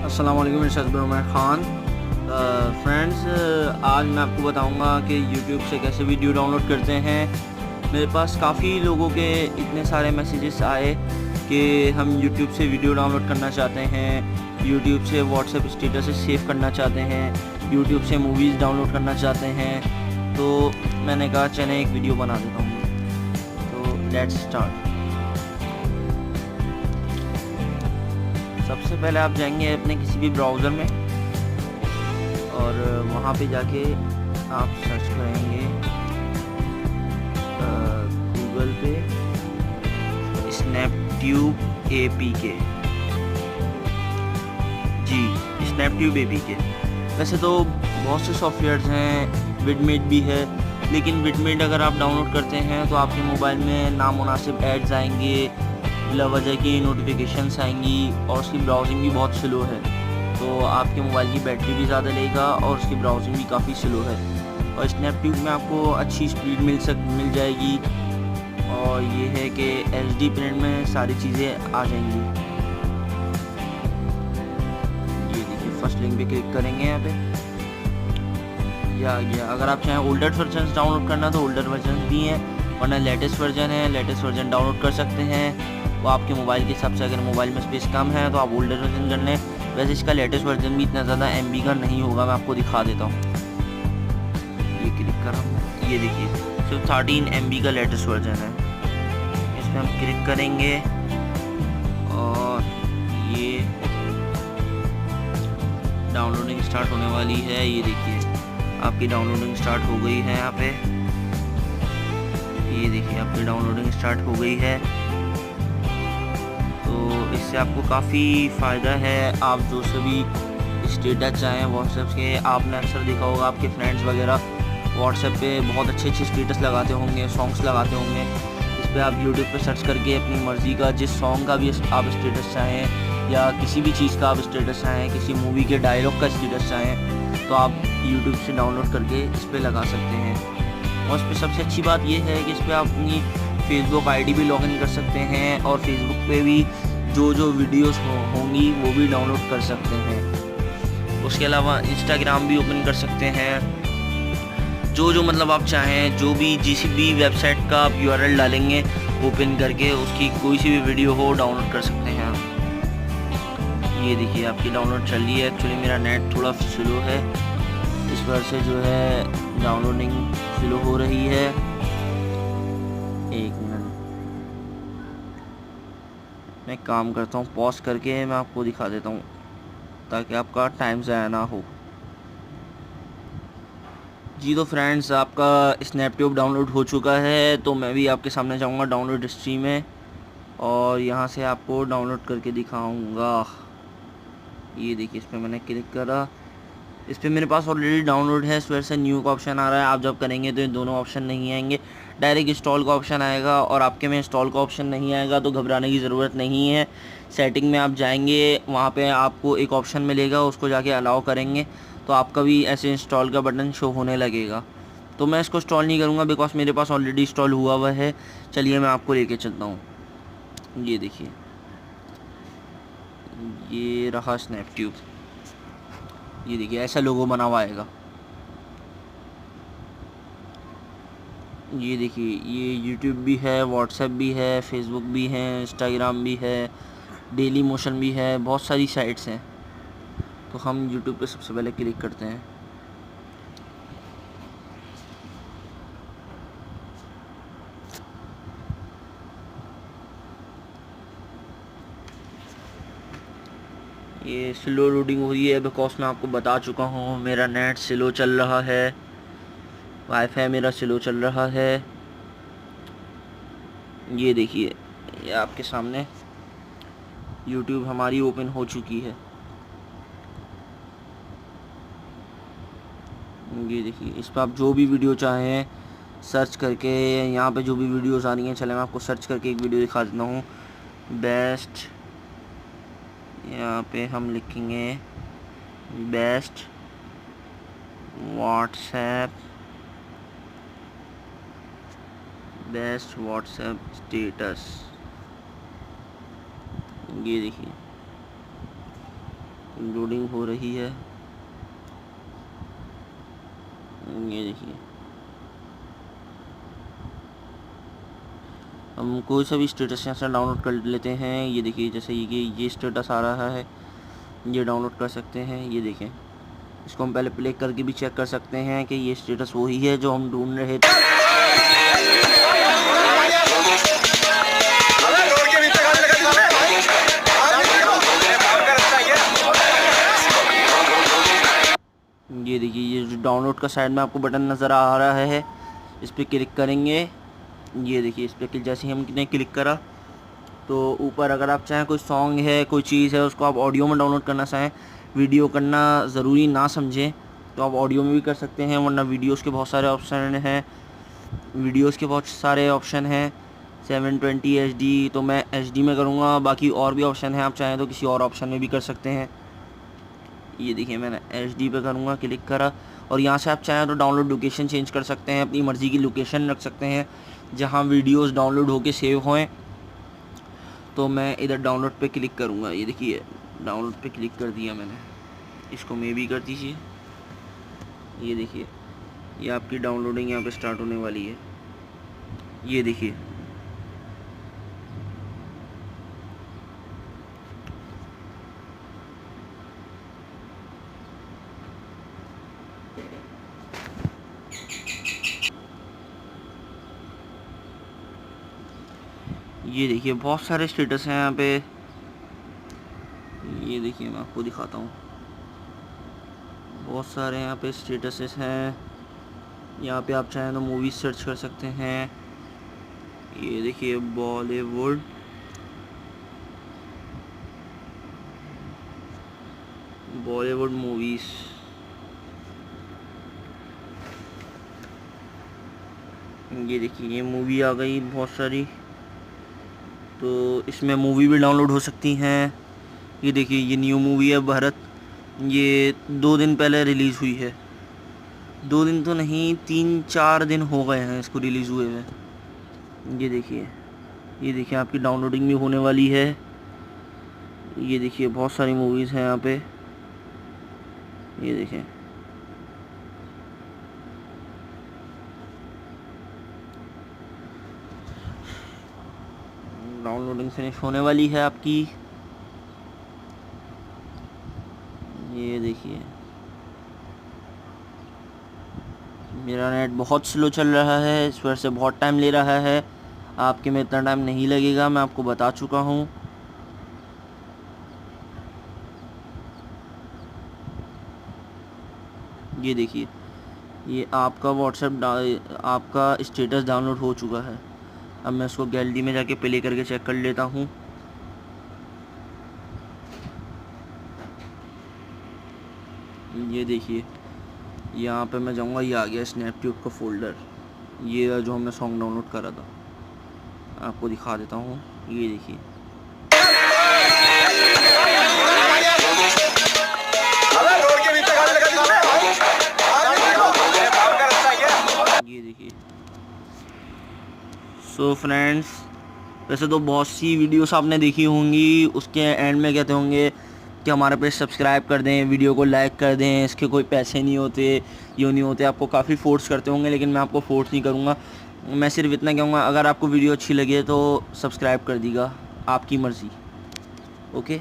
अस्सलाम वालेकुम, इरशाद बिन उमर ख़ान। फ्रेंड्स, आज मैं आपको बताऊंगा कि YouTube से कैसे वीडियो डाउनलोड करते हैं। मेरे पास काफ़ी लोगों के इतने सारे मैसेजेस आए कि हम YouTube से वीडियो डाउनलोड करना चाहते हैं, YouTube से व्हाट्सएप स्टेटस सेव करना चाहते हैं, YouTube से मूवीज़ डाउनलोड करना चाहते हैं। तो मैंने कहा चलें एक वीडियो बना देता हूँ। तो लेट्स स्टार्ट। सबसे पहले आप जाएंगे अपने किसी भी ब्राउज़र में और वहाँ पे जाके आप सर्च करेंगे गूगल पे स्नैपट्यूब APK। जी, स्नैपट्यूब APK। वैसे तो बहुत से सॉफ्टवेयर्स हैं, विडमेट भी है, लेकिन विडमेट अगर आप डाउनलोड करते हैं तो आपके मोबाइल में नामुनासिब एड्स आएंगे, बिला वजह की नोटिफिकेशंस आएंगी और उसकी ब्राउजिंग भी बहुत स्लो है। तो आपके मोबाइल की बैटरी भी ज़्यादा लेगा और उसकी ब्राउजिंग भी काफ़ी स्लो है। और स्नैपट्यूब में आपको अच्छी स्पीड मिल जाएगी और ये है कि HD प्रिंट में सारी चीज़ें आ जाएंगी। ये देखिए, फर्स्ट लिंक पे क्लिक करेंगे यहाँ पे, या अगर आप चाहें ओल्डर वर्जन डाउनलोड करना तो ओल्डर वर्जन भी हैं, वरना लेटेस्ट वर्जन है, लेटेस्ट वर्जन डाउनलोड कर सकते हैं। वो आपके मोबाइल के हिसाब से, अगर मोबाइल में स्पेस कम है तो आप ओल्डर वर्जन कर लें। वैसे इसका लेटेस्ट वर्जन भी इतना ज़्यादा MB का नहीं होगा, मैं आपको दिखा देता हूँ। ये क्लिक करा, ये देखिए सिर्फ 13 MB का लेटेस्ट वर्जन है। इस पर हम क्लिक करेंगे और ये डाउनलोडिंग स्टार्ट होने वाली है। ये देखिए आपकी डाउनलोडिंग स्टार्ट हो गई है। यहाँ पे ये देखिए आपकी डाउनलोडिंग स्टार्ट हो गई है। तो इससे आपको काफ़ी फ़ायदा है। आप जो सभी स्टेटस चाहें व्हाट्सएप के, आपने अक्सर देखा होगा आपके फ्रेंड्स वगैरह व्हाट्सएप पे बहुत अच्छे सॉन्ग्स लगाते होंगे। इस पर आप यूट्यूब पे सर्च करके अपनी मर्ज़ी का जिस सॉन्ग का भी आप स्टेटस चाहें या किसी भी चीज़ का आप स्टेटस चाहें, किसी मूवी के डायलॉग का स्टेटस चाहें, तो आप यूट्यूब से डाउनलोड करके इस पर लगा सकते हैं। और इस पर सबसे अच्छी बात यह है कि इस पर आप अपनी फेसबुक ID भी लॉगिन कर सकते हैं और फेसबुक पे भी जो वीडियोस होंगी वो भी डाउनलोड कर सकते हैं। उसके अलावा इंस्टाग्राम भी ओपन कर सकते हैं। जो मतलब आप चाहें, जो भी जिस भी वेबसाइट का आप URL डालेंगे ओपन करके उसकी कोई सी भी वीडियो हो डाउनलोड कर सकते हैं। ये देखिए आपकी डाउनलोड चल रही है। एक्चुअली मेरा नेट थोड़ा स्लो है, इस वजह से जो है डाउनलोडिंग स्लो हो रही है। एक मिनट, मैं काम करता हूँ, पॉज करके मैं आपको दिखा देता हूँ ताकि आपका टाइम ज़ाया ना हो। जी तो फ्रेंड्स, आपका स्नैपट्यूब डाउनलोड हो चुका है। तो मैं भी आपके सामने जाऊँगा डाउनलोड हिस्ट्री में और यहाँ से आपको डाउनलोड करके दिखाऊँगा। ये देखिए इस पर मैंने क्लिक करा, इस पर मेरे पास ऑलरेडी डाउनलोड है, इस वजह से न्यू का ऑप्शन आ रहा है। आप जब करेंगे तो ये दोनों ऑप्शन नहीं आएंगे, डायरेक्ट इंस्टॉल का ऑप्शन आएगा। और आपके में इंस्टॉल का ऑप्शन नहीं आएगा तो घबराने की ज़रूरत नहीं है। सेटिंग में आप जाएंगे, वहाँ पे आपको एक ऑप्शन मिलेगा, उसको जाके अलाउ करेंगे तो आपका भी ऐसे इंस्टॉल का बटन शो होने लगेगा। तो मैं इसको इंस्टॉल नहीं करूँगा बिकॉज मेरे पास ऑलरेडी इंस्टॉल हुआ हुआ है। चलिए मैं आपको लेके चलता हूँ। ये देखिए, ये रहा स्नैपट्यूब। ये देखिए ऐसा लोगो बना हुआ आएगा। ये देखिए, ये YouTube भी है, व्हाट्सएप भी है, फेसबुक भी है, इंस्टाग्राम भी है, डेली मोशन भी है, बहुत सारी साइट्स हैं। तो हम YouTube पे सबसे पहले क्लिक करते हैं। ये स्लो लोडिंग हो रही है बिकॉज मैं आपको बता चुका हूँ मेरा नेट स्लो चल रहा है, वाईफाई मेरा स्लो चल रहा है। ये देखिए, ये आपके सामने YouTube हमारी ओपन हो चुकी है। ये देखिए, इस पर आप जो भी वीडियो चाहें सर्च करके, यहाँ पे जो भी वीडियोस आ रही हैं, चले मैं आपको सर्च करके एक वीडियो दिखा देता हूँ। बेस्ट, यहाँ पे हम लिखेंगे बेस्ट व्हाट्सएप स्टेटस। ये देखिए लोडिंग हो रही है। ये देखिए, हम कोई सा भी स्टेटस यहाँ से डाउनलोड कर लेते हैं। ये देखिए, जैसे ये स्टेटस आ रहा है, ये डाउनलोड कर सकते हैं। ये देखें, इसको हम पहले प्ले करके भी चेक कर सकते हैं कि ये स्टेटस वही है जो हम ढूंढ रहे थे। ये देखिए, ये जो डाउनलोड का साइड में आपको बटन नज़र आ रहा है, इस पर क्लिक करेंगे। ये देखिए, इस पर जैसे ही हमने क्लिक करा तो ऊपर अगर आप चाहें कोई सॉन्ग है, कोई चीज़ है, उसको आप ऑडियो में डाउनलोड करना चाहें, वीडियो करना ज़रूरी ना समझें तो आप ऑडियो में भी कर सकते हैं, वरना वीडियोस के बहुत सारे ऑप्शन हैं। वीडियोस के बहुत सारे ऑप्शन हैं। 720 HD, तो मैं HD में करूँगा। बाकी और भी ऑप्शन हैं, आप चाहें तो किसी और ऑप्शन में भी कर सकते हैं। ये देखिए, मैंने HD पे करूँगा, क्लिक करा, और यहाँ से आप चाहें तो डाउनलोड लोकेशन चेंज कर सकते हैं, अपनी मर्ज़ी की लोकेशन रख सकते हैं जहाँ वीडियोस डाउनलोड होके सेव होएं। तो मैं इधर डाउनलोड पे क्लिक करूँगा। ये देखिए, डाउनलोड पे क्लिक कर दिया मैंने। इसको मे भी कर दीजिए। ये देखिए, ये आपकी डाउनलोडिंग यहाँ पे स्टार्ट होने वाली है। ये देखिए, ये देखिए बहुत सारे स्टेटस हैं यहाँ पे। ये देखिए, मैं आपको दिखाता हूँ, बहुत सारे यहाँ पे स्टेटसेस हैं। यहाँ पे आप चाहें तो मूवी सर्च कर सकते हैं। ये देखिए, बॉलीवुड मूवीज़। ये देखिए, ये मूवी आ गई बहुत सारी, तो इसमें मूवी भी डाउनलोड हो सकती हैं। ये देखिए, ये न्यू मूवी है भरत, ये 2 दिन पहले रिलीज़ हुई है। 2 दिन तो नहीं, 3-4 दिन हो गए हैं इसको रिलीज़ हुए हुए। ये देखिए आपकी डाउनलोडिंग भी होने वाली है। ये देखिए, बहुत सारी मूवीज़ हैं यहाँ पे। ये देखें, डाउनलोडिंग फिनिश होने वाली है आपकी। ये देखिए, मेरा नेट बहुत स्लो चल रहा है, इस वजह से बहुत टाइम ले रहा है। आपके में इतना टाइम नहीं लगेगा, मैं आपको बता चुका हूँ। ये देखिए, ये आपका आपका स्टेटस डाउनलोड हो चुका है। अब मैं इसको गैलरी में जाके प्ले करके चेक कर लेता हूँ। ये देखिए, यहाँ पे मैं जाऊँगा, ये आ गया स्नैपट्यूब का फ़ोल्डर, ये जो हमने सॉन्ग डाउनलोड करा था। आपको दिखा देता हूँ। ये देखिए, ये देखिए। सो फ्रेंड्स, वैसे तो बहुत सी वीडियोस आपने देखी होंगी, उसके एंड में कहते होंगे कि हमारे पेज सब्सक्राइब कर दें, वीडियो को लाइक कर दें, इसके कोई पैसे नहीं होते, यूँ नहीं होते। आपको काफ़ी फोर्स करते होंगे, लेकिन मैं आपको फोर्स नहीं करूँगा। मैं सिर्फ इतना कहूँगा, अगर आपको वीडियो अच्छी लगे तो सब्सक्राइब कर दीजिएगा, आपकी मर्ज़ी। ओके।